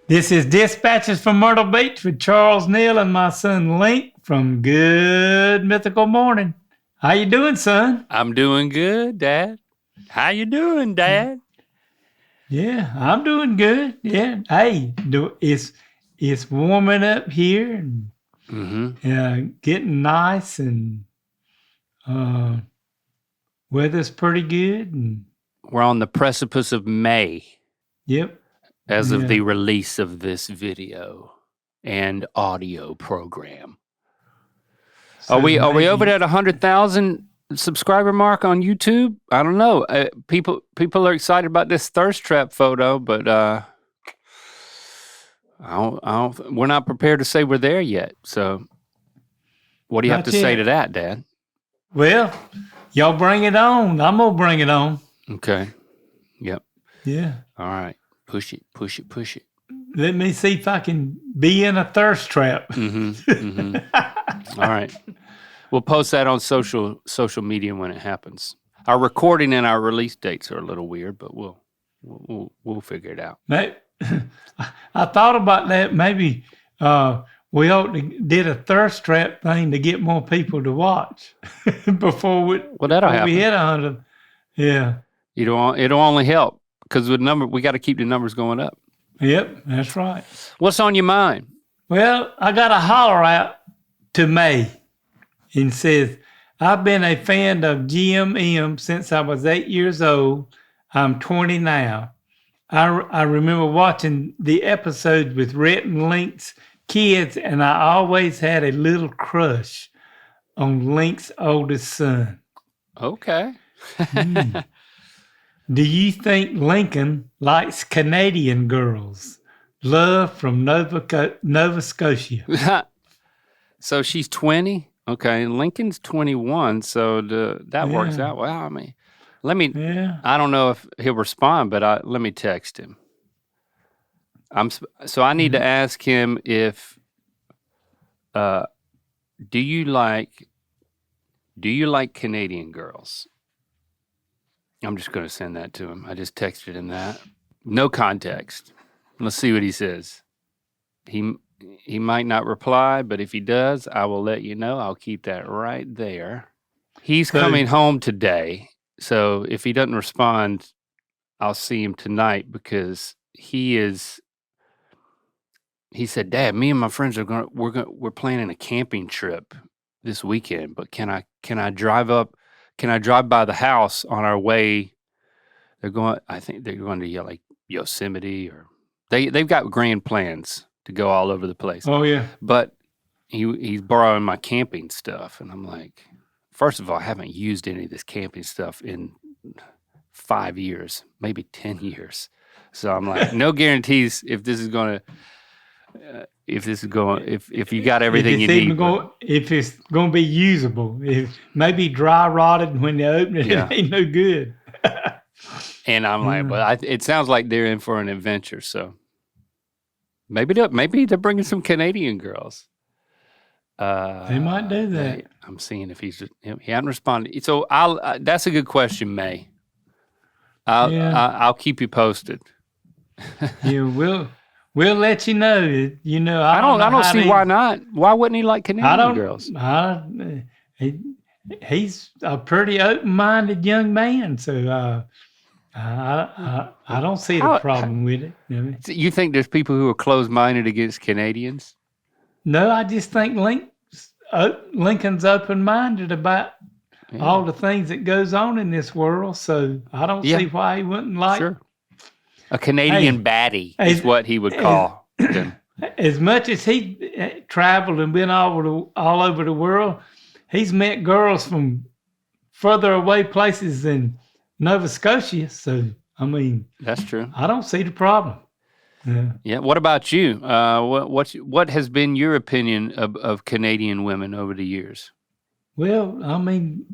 This is Dispatches from Myrtle Beach with Charles Neal and my son Link from Good Mythical Morning. How you doing, son? I'm doing good, Dad. How you doing, Dad? Yeah, I'm doing good. Yeah. Hey, it's warming up here and getting nice and weather's pretty good. And We're on the precipice of May yep. as of the release of this video and audio program. So Are we maybe- over at 100,000 subscriber mark on YouTube? I don't know. People are excited about this thirst trap photo, but we're not prepared to say we're there yet. So, what do you have to say to that, Dad? Well, y'all bring it on. I'm gonna bring it on. Okay. Yep. Yeah. All right. Push it. Let me see if I can be in a thirst trap. All right. We'll post that on social media when it happens. Our recording and our release dates are a little weird, but we'll figure it out. I thought about that. Maybe we ought to did a thirst trap thing to get more people to watch before that'll happen. we hit 100. Yeah. It'll only help because we got to keep the numbers going up. Yep, that's right. What's on your mind? Well, I got a holler out to May and says, I've been a fan of GMM since I was 8 years old. I'm 20 now. I remember watching the episodes with Rhett and Link's kids, and I always had a little crush on Link's oldest son. Okay. Do you think Lincoln likes Canadian girls? Love from Nova Scotia. So she's 20? Okay, Lincoln's 21, so that works out well. I mean, I don't know if he'll respond, but let me text him. I need to ask him if do you like Canadian girls? I'm just going to send that to him. I just texted him that. No context. Let's see what he says. He might not reply, but if he does, I will let you know. I'll keep that right there. He's coming home today, so if he doesn't respond, I'll see him tonight because he said, "Dad, me and my friends we're planning a camping trip this weekend, but can I drive up? Can I drive by the house on our way?" I think they're going to like Yosemite, or they've got grand plans to go all over the place. Oh yeah. But he's borrowing my camping stuff, and I'm like, first of all, I haven't used any of this camping stuff in 5 years, maybe 10 years. So I'm like, no guarantees if you got everything you need. If it's going to be usable. If maybe dry rotted when they open it, it ain't no good. And I'm like, but it sounds like they're in for an adventure. So maybe they're bringing some Canadian girls. They might do that. I'm seeing if he hadn't responded. So that's a good question, May. I'll keep you posted. Yeah, we'll let you know. You know, I don't see why not. Why wouldn't he like Canadian girls? He's a pretty open-minded young man, so I don't see the problem with it. You think there's people who are closed-minded against Canadians? No, I just think Lincoln's open-minded about all the things that goes on in this world, so I don't see why he wouldn't like. Sure. A Canadian baddie is what he would call them. As much as he traveled and been all over the world, he's met girls from further away places than Nova Scotia. So, I mean, that's true. I don't see the problem. Yeah. What about you? What has been your opinion of Canadian women over the years? Well, I mean,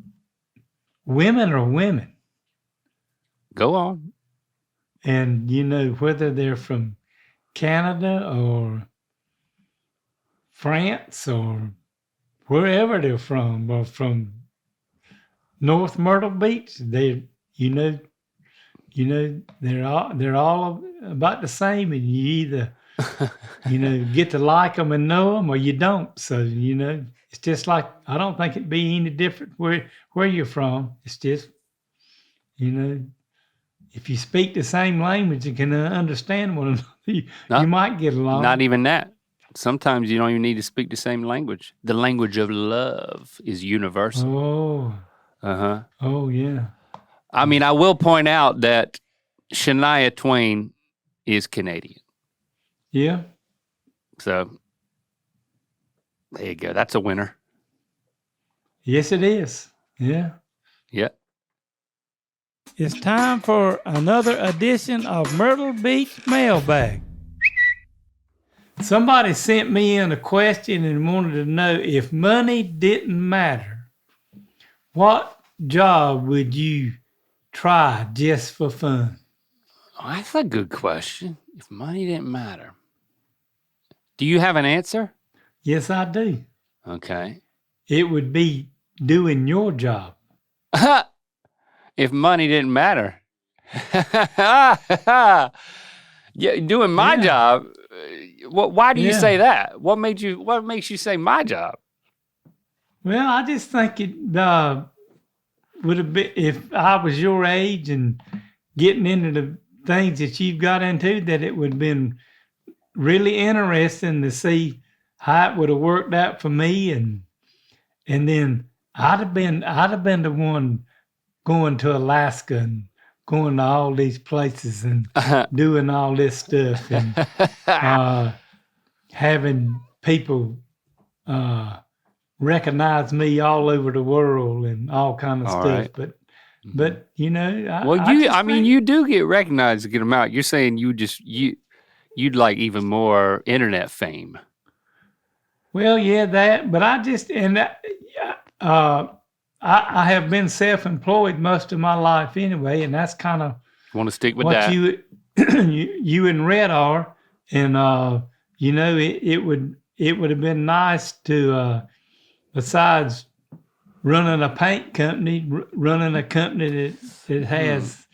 women are women. Go on. And, you know, whether they're from Canada or France or wherever they're from, or from North Myrtle Beach, they're all about the same, and you either get to like them and know them, or you don't. So, it's just like, I don't think it'd be any different where you're from. It's just, if you speak the same language and can understand one another, you might get along. Not even that. Sometimes you don't even need to speak the same language. The language of love is universal. Oh. Uh-huh. Oh, yeah. I mean, I will point out that Shania Twain is Canadian. Yeah. So, there you go. That's a winner. Yes, it is. Yeah. Yeah. It's time for another edition of Myrtle Beach Mailbag. Somebody sent me in a question and wanted to know, if money didn't matter, what job would you try just for fun? Oh, that's a good question. If money didn't matter. Do you have an answer? Yes, I do. Okay. It would be doing your job. If money didn't matter. Yeah, doing my job. Why do you say that? What makes you say my job? Well, I just think it would have been, if I was your age and getting into the things that you've got into, that it would have been really interesting to see how it would have worked out for me, and then I'd have been the one going to Alaska and going to all these places and doing all this stuff and having people recognize me all over the world and all kind of all stuff. Right. But you do get recognized to get them out. You're saying you'd like even more internet fame. Well, yeah, that. But I have been self-employed most of my life anyway, and that's kind of want to stick with what that. you and Red are, and it would have been nice to besides running a paint company, running a company that has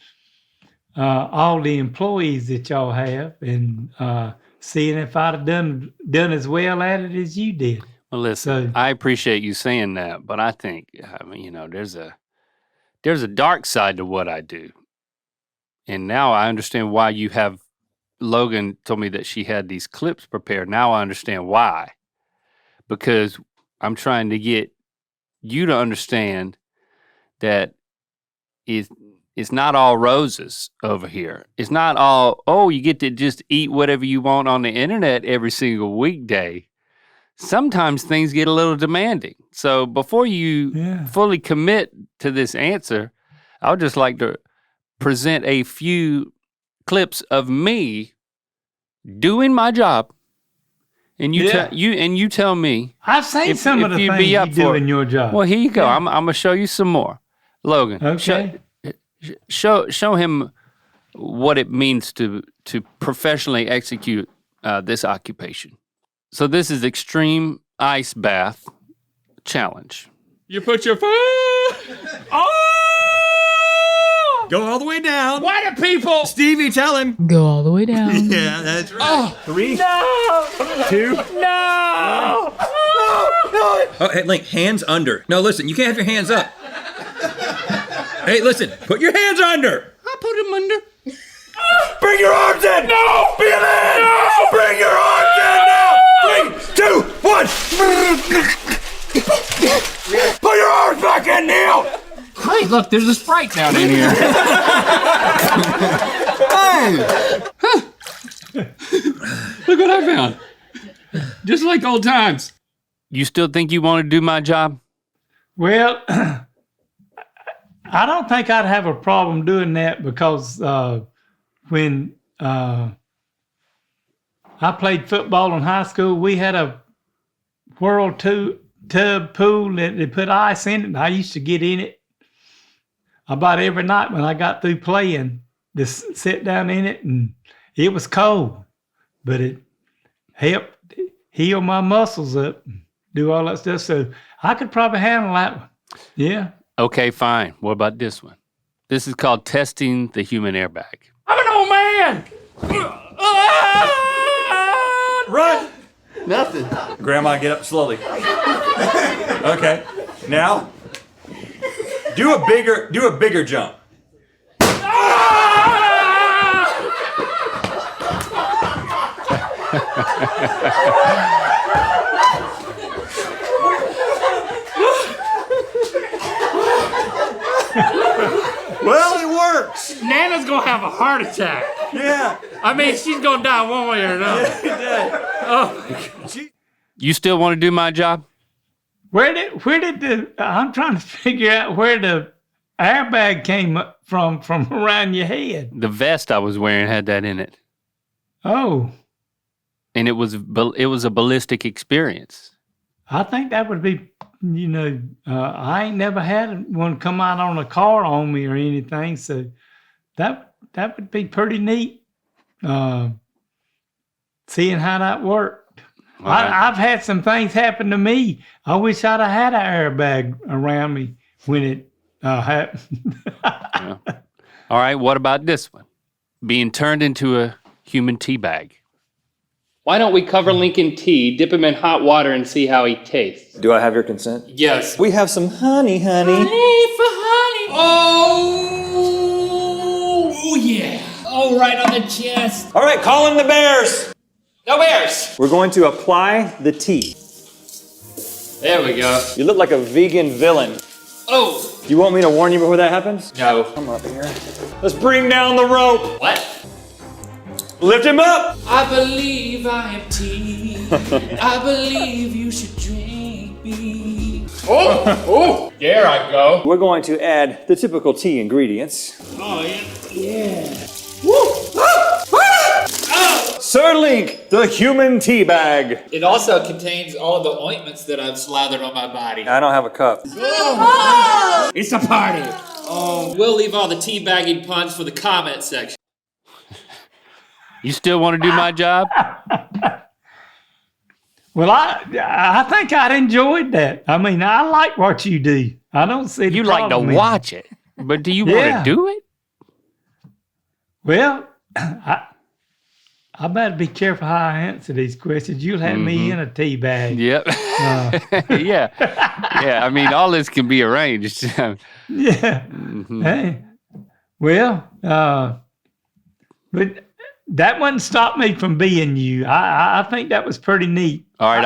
all the employees that y'all have, and seeing if I'd have done as well at it as you did. Well, listen, I appreciate you saying that, but I think, there's a dark side to what I do. And now I understand why you have, Logan told me that she had these clips prepared. Now I understand why. Because I'm trying to get you to understand that it's not all roses over here. It's not all, you get to just eat whatever you want on the internet every single weekday. Sometimes things get a little demanding. So before you fully commit to this answer, I would just like to present a few clips of me doing my job. And you tell me. I've seen some of the things you do in your job. Well, here you go. I'm going to show you some more. Logan, okay. Show him what it means to professionally execute this occupation. So this is Extreme Ice Bath Challenge. You put your foot. Go all the way down. Why do people? Stevie, tell him. Go all the way down. Yeah, that's right. 3, No! 2. No! Oh, hey, Link, hands under. No, listen, you can't have your hands up. Hey, listen, put your hands under. I put him under. Bring your arms in. No! Feel in. No! Bring your arms in now. 3, 2, 1. Put your arms back in, Neil. Hey, look, there's a Sprite down in here. Hey! Look what I found. Just like old times. You still think you want to do my job? Well, I don't think I'd have a problem doing that, because when I played football in high school, we had a World Tub pool that they put ice in it, and I used to get in it about every night when I got through playing, just sit down in it, and it was cold, but it helped heal my muscles up and do all that stuff. So I could probably handle that one. Yeah. Okay, fine. What about this one? This is called testing the human airbag. I'm an old man! Run! Nothing. Grandma, get up slowly. Okay. Now, do a bigger jump. Well, it works. Nana's gonna have a heart attack. Yeah. I mean, she's gonna die one way or another. You still want to do my job? Where did I'm trying to figure out where the airbag came from around your head. The vest I was wearing had that in it, Oh, and it was a ballistic experience. I think that would be, I ain't never had one come out on a car on me or anything, so that would be pretty neat. Seeing how that worked. Right. I've had some things happen to me. I wish I'd have had an airbag around me when it happened. Yeah. All right, what about this one? Being turned into a human tea bag. Why don't we cover Lincoln tea, dip him in hot water, and see how he tastes? Do I have your consent? Yes. We have some honey. Oh, yeah. Oh, right on the chest. All right, call in the bears. No bears. We're going to apply the tea. There we go. You look like a vegan villain. Oh. You want me to warn you before that happens? No. Come up here. Let's bring down the rope. What? Lift him up. I believe I am tea. I believe you should drink me. Oh, there I go. We're going to add the typical tea ingredients. Oh, yeah. Sir Link, the human tea bag. It also contains all the ointments that I've slathered on my body. I don't have a cup. It's a party. Oh, we'll leave all the teabagging puns for the comment section. You still want to do my job? Well, I think I'd enjoyed that. I mean, I like what you do. I don't see the You like to problem in it. watch it, but do you want Yeah. to do it? Well, I better be careful how I answer these questions. You'll have me in a tea bag. Yep. Yeah. Yeah. I mean, all this can be arranged. Yeah. Hey, well, but that wouldn't stop me from being you. I think that was pretty neat. All right.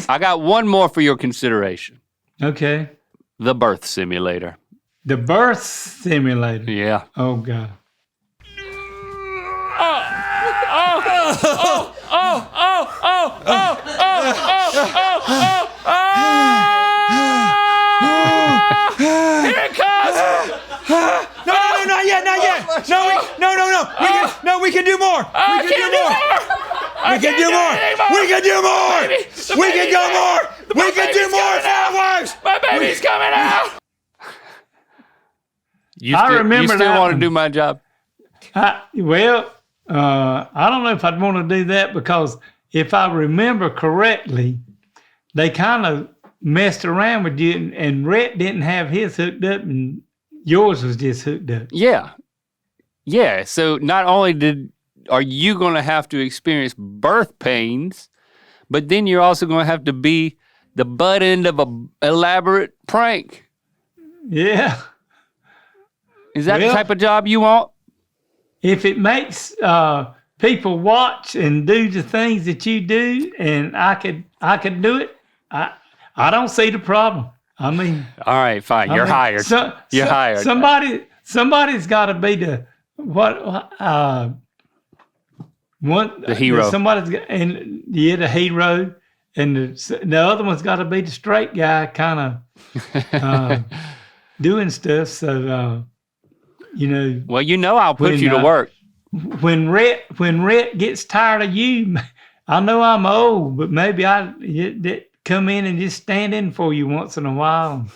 I got one more for your consideration. Okay. The birth simulator. The birth simulator. Yeah. Oh, God. Here it comes! No, not yet. No, we can do more. We can do more. We can do more. We can do more. We can go more. We can do more, wives. My baby's coming out! You remember still that want to one. do my job? I don't know if I'd want to do that because if I remember correctly, they kind of messed around with you and Rhett didn't have his hooked up and yours was just hooked up. Yeah. Yeah. So not only are you going to have to experience birth pains, but then you're also going to have to be the butt end of an elaborate prank. Yeah. Is that the Well- type of job you want? If it makes people watch and do the things that you do and I could do it, I don't see the problem. I mean, All right, fine. You're hired. You're hired. Somebody's got to be the hero. Somebody's got, the hero, and the other one's got to be the straight guy, kind of doing stuff. So Well, I'll put when, you to work. when Rhett gets tired of you, I know I'm old, but maybe I come in and just stand in for you once in a while.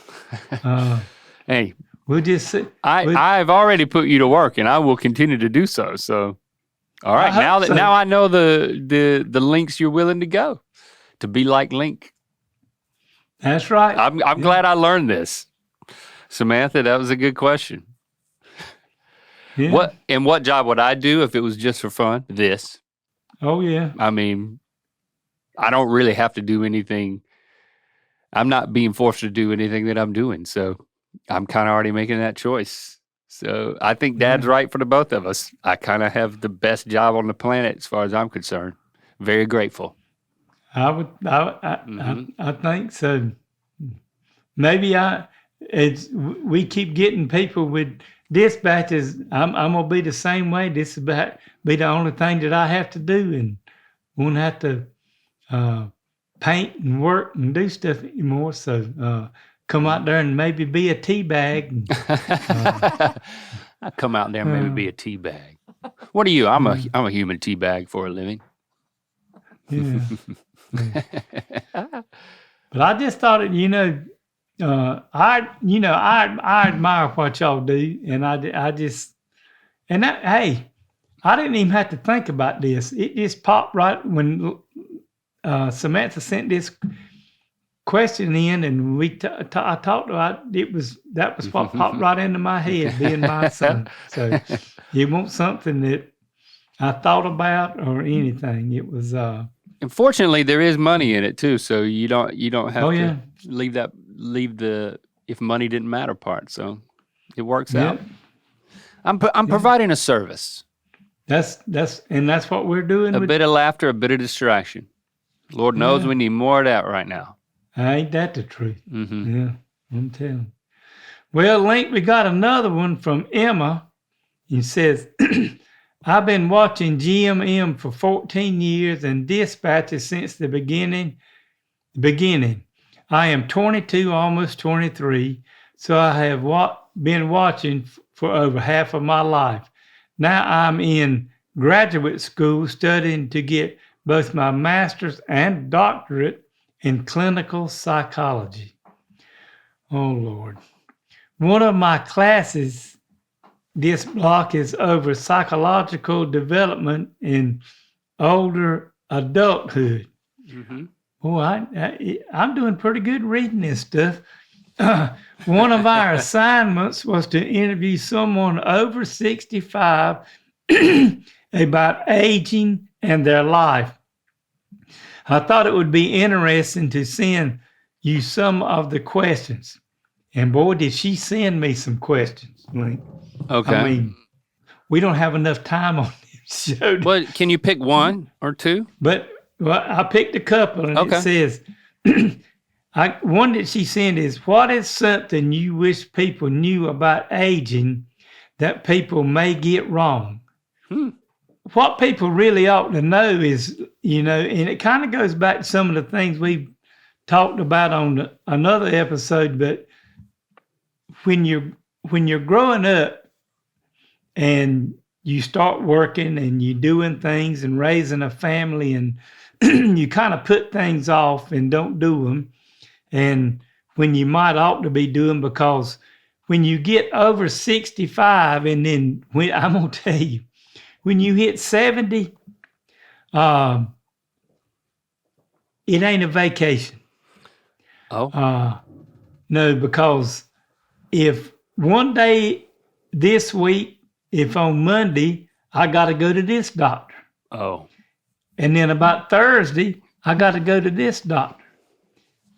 Hey, We'll just sit. I've already put you to work, and I will continue to do so. So, all right, I hope so. now I know the lengths you're willing to go to be like Link. That's right. I'm glad I learned this, Samantha. That was a good question. Yeah. What job would I do if it was just for fun? This. Oh yeah. I mean, I don't really have to do anything. I'm not being forced to do anything that I'm doing. So I'm kind of already making that choice. So I think Dad's right for the both of us. I kind of have the best job on the planet as far as I'm concerned. Very grateful. I think so. Maybe we keep getting people with dispatches. I'm gonna be the same way. This is be the only thing that I have to do, and won't have to paint and work and do stuff anymore. So come out there and maybe be a tea bag. I come out there and maybe be a tea bag. What are you? I'm a human tea bag for a living. Yeah. But I just thought it, I admire what y'all do, and I didn't even have to think about this. It just popped right when Samantha sent this question in, and I talked about it. That was what popped right into my head, being my son. So it wasn't something that I thought about or anything. It was. And fortunately, there is money in it too, so you don't have to leave the if money didn't matter part. So it works out. I'm providing a service. That's what we're doing. A bit of laughter, a bit of distraction. Lord knows we need more of that right now. Ain't that the truth? Mm-hmm. Yeah, I'm telling. Well, Link, we got another one from Emma. He says, I've been watching GMM for 14 years and dispatches since the beginning. I am 22, almost 23, so I have been watching for over half of my life. Now I'm in graduate school studying to get both my master's and doctorate in clinical psychology. Oh, Lord. One of my classes this block is over psychological development in older adulthood. Mm-hmm. Boy, I'm doing pretty good reading this stuff. One of our assignments was to interview someone over 65 about aging and their life. I thought it would be interesting to send you some of the questions. And boy, did she send me some questions. Okay. I mean, we don't have enough time on this show. But can you pick one or two? But I picked a couple, and it says, one that she sent is, what is something you wish people knew about aging that people may get wrong? What people really ought to know is, and it kind of goes back to some of the things we talked about on another episode, but when you're growing up, and you start working and you're doing things and raising a family, and you kind of put things off and don't do them. And when you might ought to be doing, because when you get over 65, and then I'm going to tell you, when you hit 70, it ain't a vacation. Oh. No, because if one day this week, if on Monday, I got to go to this doctor. Oh. And then about Thursday, I got to go to this doctor.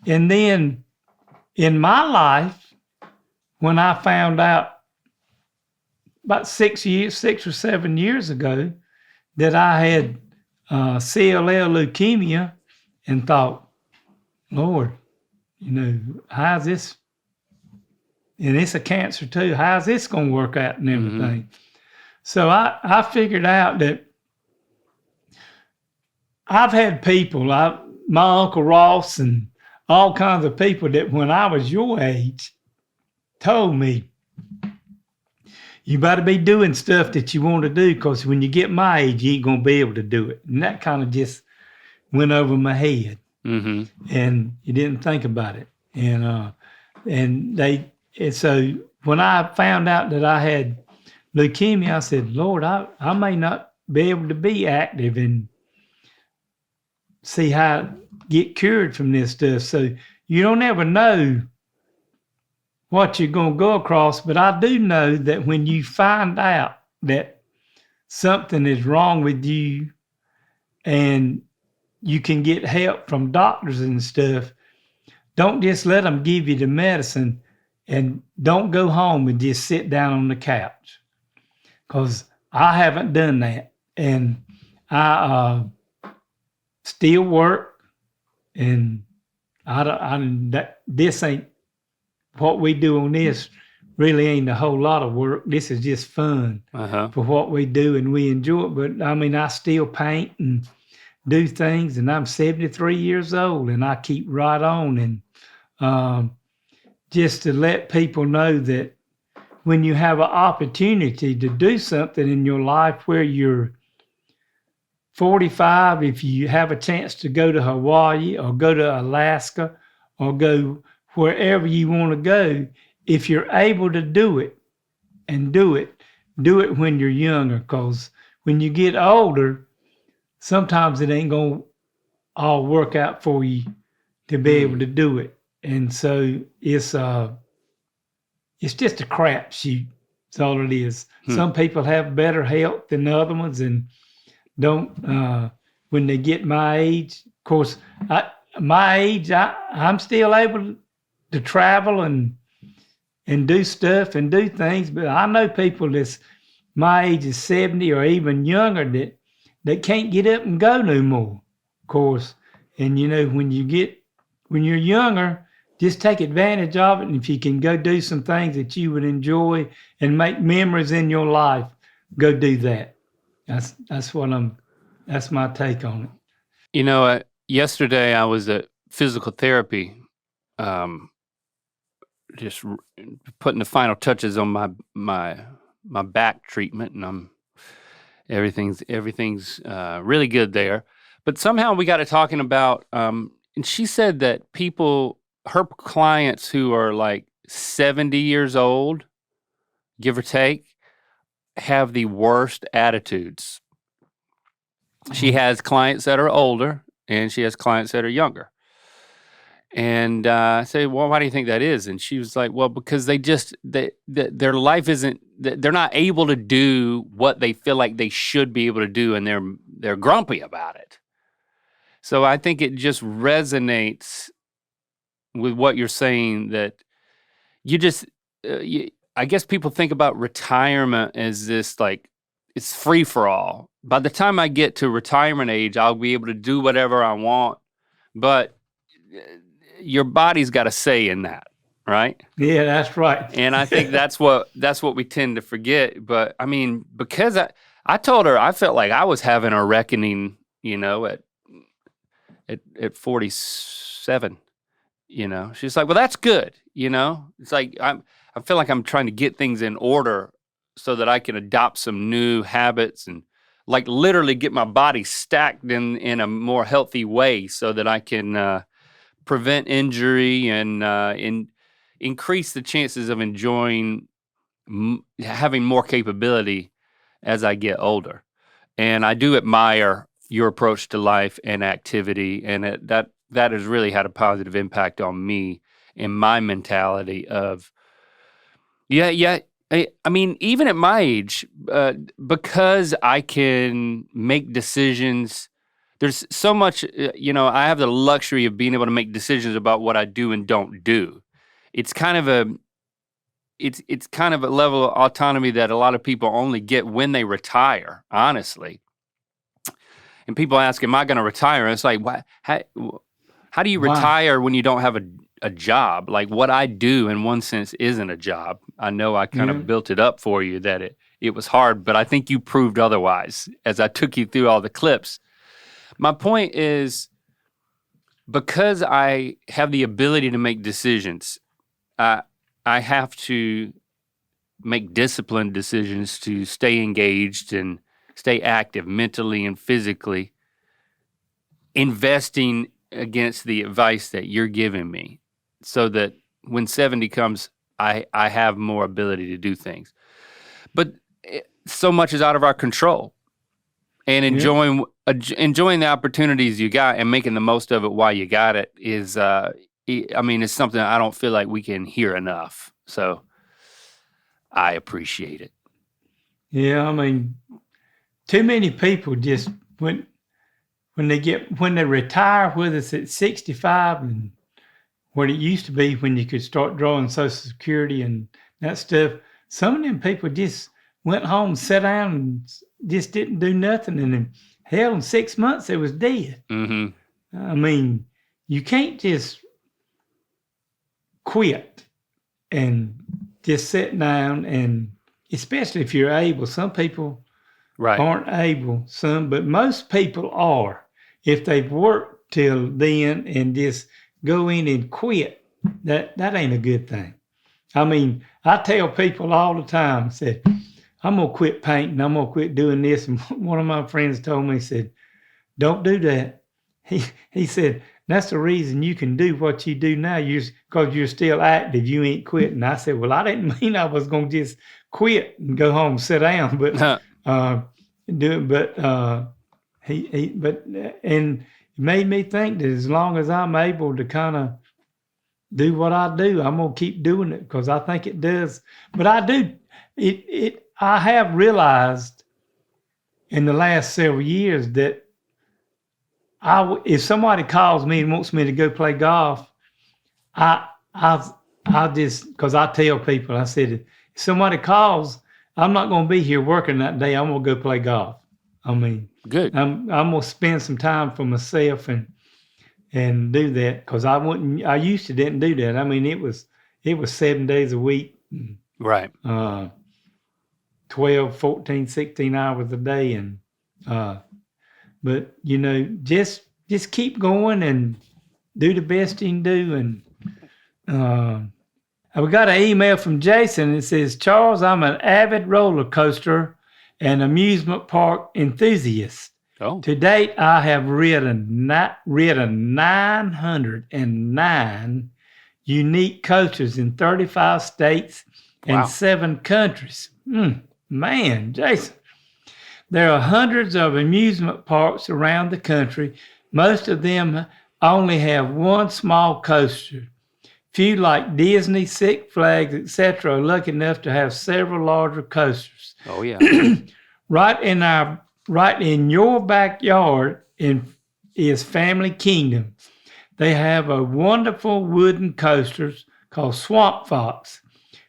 And then in my life, when I found out about 6 or 7 years ago that I had CLL leukemia, and thought, Lord, how's this? And it's a cancer too. How's this going to work out and everything? Mm-hmm. So I figured out that I've had people, my Uncle Ross and all kinds of people that when I was your age told me, you better be doing stuff that you want to do, because when you get my age, you ain't going to be able to do it. And that kind of just went over my head. Mm-hmm. And you didn't think about it. And so when I found out that I had leukemia, I said, Lord, I may not be able to be active and see how to get cured from this stuff. So you don't ever know what you're going to go across. But I do know that when you find out that something is wrong with you and you can get help from doctors and stuff, don't just let them give you the medicine, and don't go home and just sit down on the couch. Because I haven't done that. And I still work, and this ain't what we do on this. Really ain't a whole lot of work. This is just fun for what we do, and we enjoy it. But I mean, I still paint and do things, and I'm 73 years old, and I keep right on. And just to let people know that when you have an opportunity to do something in your life where you're 45, if you have a chance to go to Hawaii or go to Alaska or go wherever you want to go, if you're able to do it and do it when you're younger. Because when you get older, sometimes it ain't going to all work out for you to be able to do it. And so it's just a crapshoot. That's all it is. Some people have better health than other ones, and don't when they get my age. Of course, I'm still able to travel and do stuff and do things, but I know people that's my age is 70 or even younger that can't get up and go no more, of course. And you know, when you're younger, just take advantage of it. And if you can go do some things that you would enjoy and make memories in your life, go do that. That's my take on it. You know, yesterday I was at physical therapy, just putting the final touches on my back treatment, and everything's really good there. But somehow we got to talking about, and she said that her clients who are like 70 years old, give or take, have the worst attitudes. She has clients that are older, and she has clients that are younger. And I say, well, why do you think that is? And she was like, well, because their life isn't, they're not able to do what they feel like they should be able to do, and they're grumpy about it. So I think it just resonates with what you're saying, that you just, I guess people think about retirement as this, like, it's free for all. By the time I get to retirement age, I'll be able to do whatever I want, but your body's got a say in that, right? Yeah, that's right. And I think that's what we tend to forget. But I mean, because I told her I felt like I was having a reckoning, you know, at 47. You know, she's like, well, that's good. You know, it's like I feel like I'm trying to get things in order so that I can adopt some new habits and, like, literally get my body stacked in a more healthy way so that I can prevent injury and increase the chances of enjoying having more capability as I get older. And I do admire your approach to life and activity, and that has really had a positive impact on me and my mentality of, I mean, even at my age, because I can make decisions, there's so much, I have the luxury of being able to make decisions about what I do and don't do. It's kind of a level of autonomy that a lot of people only get when they retire, honestly. And people ask, am I going to retire? And it's like, how do you retire when you don't have a job? Like, what I do in one sense isn't a job. I know I kind of built it up for you that it was hard, but I think you proved otherwise as I took you through all the clips. My point is, because I have the ability to make decisions, I have to make disciplined decisions to stay engaged and stay active mentally and physically, investing against the advice that you're giving me, so that when 70 comes, I have more ability to do things. But so much is out of our control, and enjoying the opportunities you got and making the most of it while you got it is, it's something I don't feel like we can hear enough. So I appreciate it. Yeah, I mean, too many people just when they retire, whether it's at 65 and what it used to be when you could start drawing Social Security and that stuff, some of them people just went home, sat down, and just didn't do nothing. And then, hell, in 6 months, they was dead. Mm-hmm. I mean, you can't just quit and just sit down, and especially if you're able. Some people Right. aren't able, but most people are. If they've worked till then and just go in and quit, that ain't a good thing. I mean, I tell people all the time, said, I'm going to quit painting. I'm going to quit doing this. And one of my friends told me, said, don't do that. He said, that's the reason you can do what you do now. Because you're still active. You ain't quitting. I said, well, I didn't mean I was going to just quit and go home and sit down. But and it made me think that as long as I'm able to kind of do what I do, I'm gonna keep doing it because I think it does. But I have realized in the last several years that if somebody calls me and wants me to go play golf, I just, because I tell people, I said, if somebody calls, I'm not going to be here working that day. I'm going to go play golf. I mean, good. I'm going to spend some time for myself and do that because I used to didn't do that. I mean, it was 7 days a week. Right. 12, 14, 16 hours a day. And, but you know, just keep going and do the best you can do. And, we got an email from Jason. It says, Charles, I'm an avid roller coaster and amusement park enthusiast. Oh. To date, I have ridden 909 unique coasters in 35 states and Wow. 7 countries. Man, Jason. There are hundreds of amusement parks around the country. Most of them only have one small coaster. Few like Disney, Six Flags, etc. are lucky enough to have several larger coasters. Oh, yeah. Right in your backyard is Family Kingdom. They have a wonderful wooden coasters called Swamp Fox,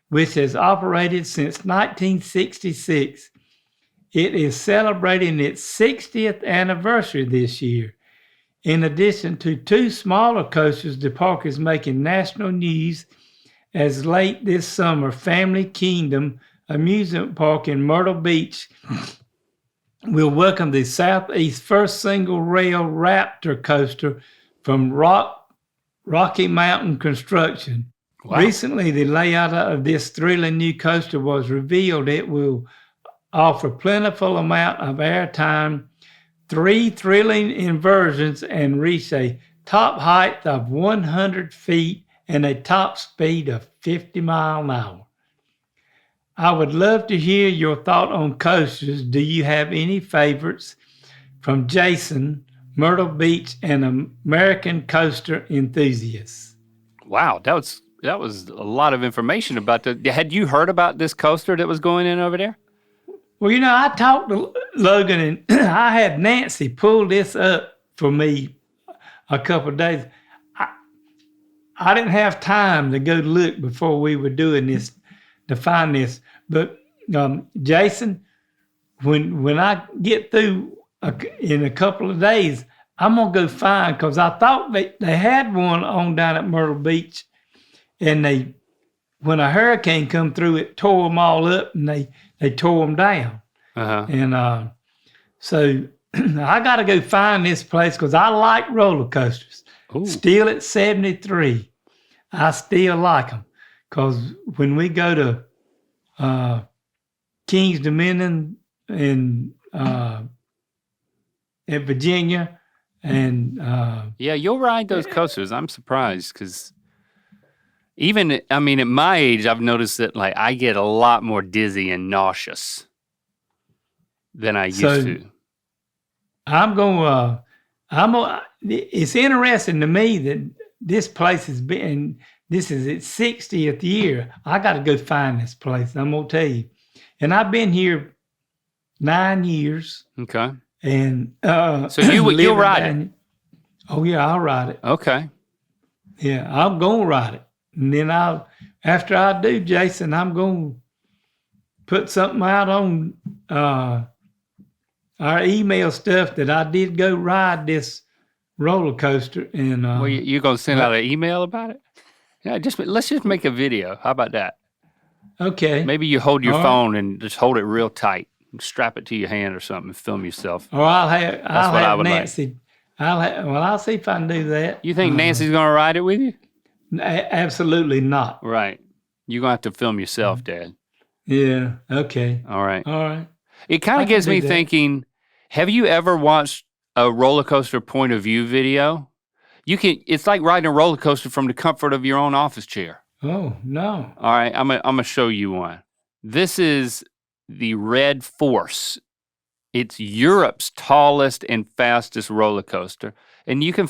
which has operated since 1966. It is celebrating its 60th anniversary this year. In addition to 2 smaller coasters, the park is making national news as late this summer, Family Kingdom Amusement Park in Myrtle Beach will welcome the Southeast first single rail Raptor coaster from Rocky Mountain Construction. Wow. Recently, the layout of this thrilling new coaster was revealed. It will offer plentiful amount of airtime, 3 thrilling inversions, and reach a top height of 100 feet and a top speed of 50 miles an hour. I would love to hear your thought on coasters. Do you have any favorites? From Jason, Myrtle Beach, and American coaster enthusiast. Wow, that was a lot of information about that. Had you heard about this coaster that was going in over there? Well, you know, I talked to Logan, and I had Nancy pull this up for me a couple of days. I didn't have time to go look before we were doing this to find this. But Jason, when I get through in a couple of days, I'm gonna go find, because I thought they had one on down at Myrtle Beach, and when a hurricane come through, it tore them all up, and they tore them down. Uh-huh. And so I got to go find this place because I like roller coasters. Ooh. Still at 73, I still like them, because when we go to Kings Dominion in at Virginia, and Yeah, you'll ride those coasters. I'm surprised because even, I mean, at my age, I've noticed that like I get a lot more dizzy and nauseous than I used to. It's interesting to me that this place has been, this is its 60th year. I got to go find this place. I'm going to tell you. And I've been here 9 years. Okay. and So you'll living ride down- Oh yeah, I'll ride it. Okay. Yeah, I'm gonna ride it, and then after I do, Jason, I'm gonna put something out on our email stuff that I did go ride this roller coaster, and Well, you're gonna send out an email about it? Yeah, let's just make a video. How about that? okay, Maybe you hold your All right. phone and just hold it real tight, and strap it to your hand or something, and film yourself. or I'll have what I would like. Nancy. I'll see if I can do that. You think Nancy's gonna ride it with you? Absolutely not. Right. You're gonna have to film yourself, Dad. Yeah. Okay. All right. All right. It kind I of can gets do me that. thinking, have you ever watched a roller coaster point of view video? It's like riding a roller coaster from the comfort of your own office chair. Oh no. All right, I'm gonna show you one. This is the Red Force. It's Europe's tallest and fastest roller coaster. And you can,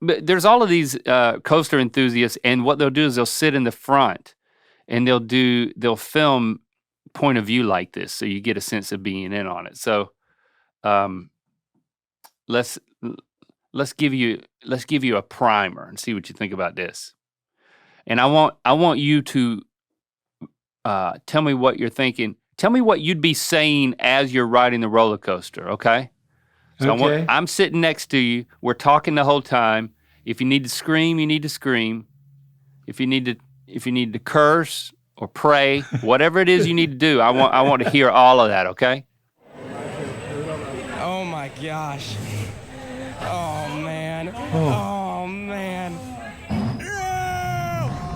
but there's all of these coaster enthusiasts, and what they'll do is they'll sit in the front and they'll film point of view like this, so you get a sense of being in on it. So let's give you a primer and see what you think about this. And I want you to tell me what you're thinking. Tell me what you'd be saying as you're riding the roller coaster, okay? So Okay. I'm sitting next to you. We're talking the whole time. If you need to scream, you need to scream. If you need to curse or pray, whatever it is you need to do, I want to hear all of that, okay? Oh my gosh. Oh man. Oh. Oh man.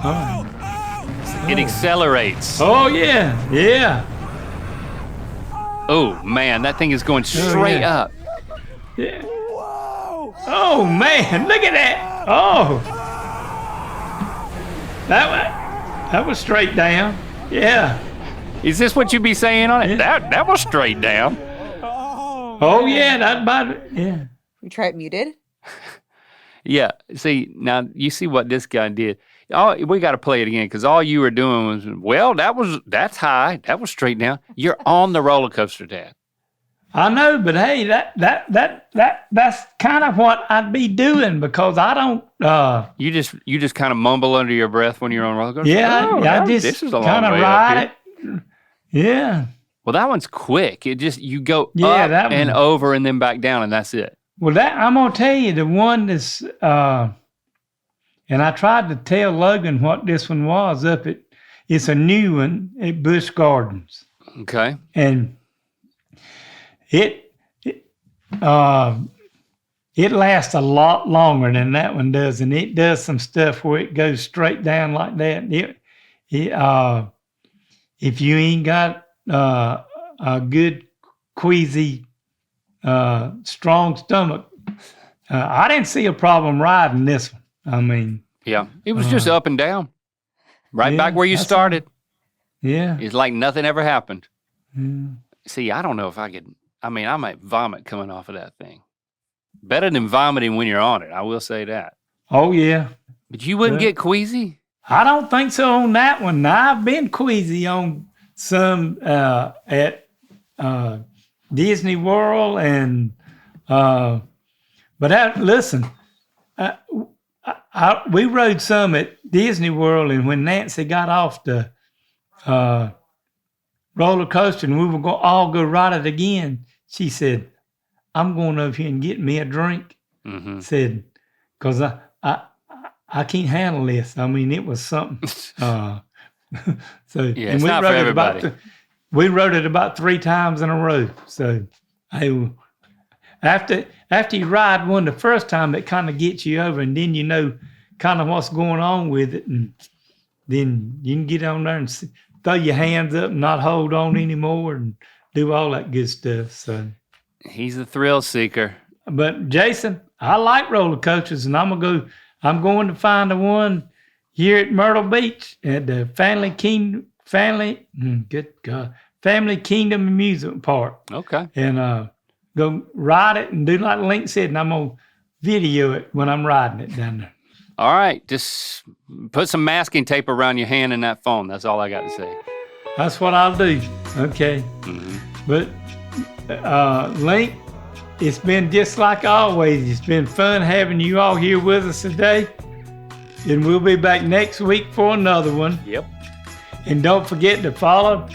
Oh. It accelerates. Oh yeah. Yeah. Oh man, that thing is going straight yeah. up. Yeah. Oh man, look at that. Oh. That was straight down. Yeah. Is this what you'd be saying on it? Yeah. That was straight down. Oh yeah, that about it. Yeah. We try it muted. Yeah. See, now you see what this guy did. We got to play it again because all you were doing was, well, that's high. That was straight down. You're on the roller coaster, Dad. I know, but hey, that's kind of what I'd be doing because I don't. You just kind of mumble under your breath when you're on roller coaster. Yeah, Oh, I this just is a long kind of way up ride here. it. Yeah. Well, that one's quick. You go Yeah, up that and one. over and then back down, and that's it. Well, I'm gonna tell you the one that's. And I tried to tell Logan what this one was up at. It's a new one at Busch Gardens, Okay. and it lasts a lot longer than that one does, and it does some stuff where it goes straight down like that. If you ain't got a good queasy, strong stomach, I didn't see a problem riding this one. I mean, Yeah. It was just up and down. Right yeah, back where you that's started. yeah. It's like nothing ever happened. Yeah. See, I don't know if I could. I mean, I might vomit coming off of that thing. Better than vomiting when you're on it. I will say that. Oh yeah. But you wouldn't Yeah. get queasy? I don't think so on that one. Now, I've been queasy on some at Disney World and but listen, we rode some at Disney World, and when Nancy got off the roller coaster and we were going all go ride it again, she said, "I'm going over here and get me a drink." Mm-hmm. Said, "Cause I can't handle this." I mean, it was something. So Yeah, it's not for everybody. We rode it about 3 times in a row. So after you ride one the first time, it kind of gets you over, and then you know kind of what's going on with it, and then you can get on there and throw your hands up and not hold on anymore and do all that good stuff. So, He's a thrill seeker. but Jason, I like roller coasters, and I'm going to find the one here at Myrtle Beach at the Family Kingdom Amusement Park, Okay. and go ride it and do like Link said, and I'm gonna video it when I'm riding it down there. All right. Just put some masking tape around your hand and that phone. That's all I got to say. That's what I'll do. Okay, Mm-hmm. but Link, It's been just like always. It's been fun having you all here with us today. And we'll be back next week for another one. Yep. And don't forget to follow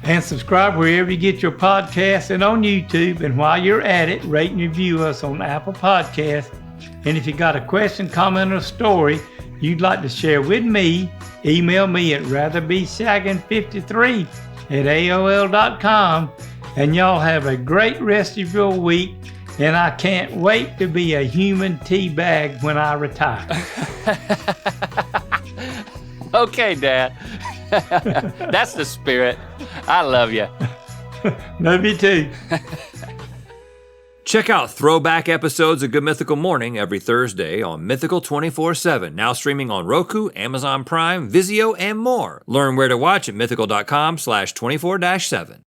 and subscribe wherever you get your podcasts and on YouTube. And while you're at it, rate and review us on Apple Podcasts. And if you got a question, comment, or story you'd like to share with me, email me at ratherbesagging53@aol.com. And y'all have a great rest of your week. And I can't wait to be a human tea bag when I retire. Okay, Dad. That's the spirit. I love you. Love you too. Check out throwback episodes of Good Mythical Morning every Thursday on Mythical 24/7, now streaming on Roku, Amazon Prime, Vizio, and more. Learn where to watch at mythical.com/24-7.